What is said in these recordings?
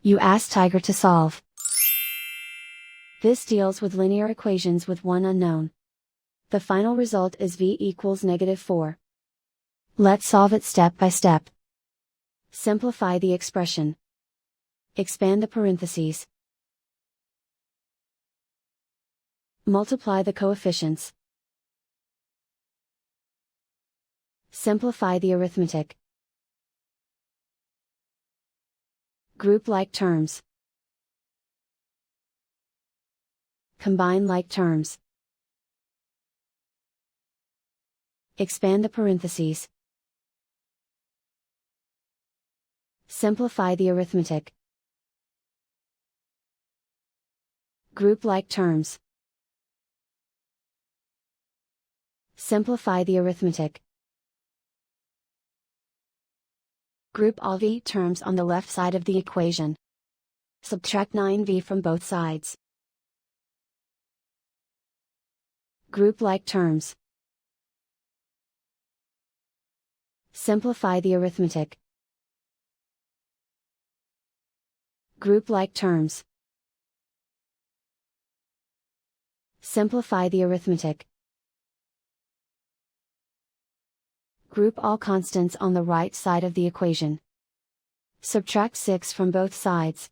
You ask Tiger to solve. This deals with linear equations with one unknown. The final result is v equals -4. Let's solve it step by step. Simplify the expression. Expand the parentheses. Multiply the coefficients. Simplify the arithmetic. Group like terms. Combine like terms. Expand the parentheses. Simplify the arithmetic. Group like terms. Simplify the arithmetic. Group all v terms on the left side of the equation. Subtract 9v from both sides. Group like terms. Simplify the arithmetic. Group like terms. Simplify the arithmetic. Group all constants on the right side of the equation. Subtract 6 from both sides.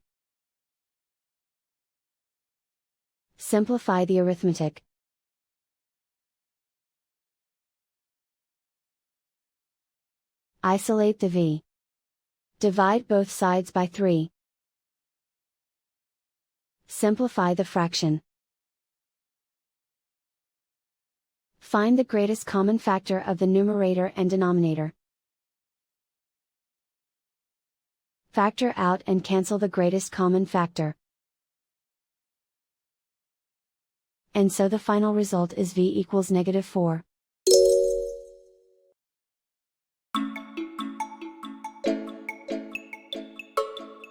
Simplify the arithmetic. Isolate the v. Divide both sides by 3. Simplify the fraction. Find the greatest common factor of the numerator and denominator. Factor out and cancel the greatest common factor. And so the final result is v equals -4.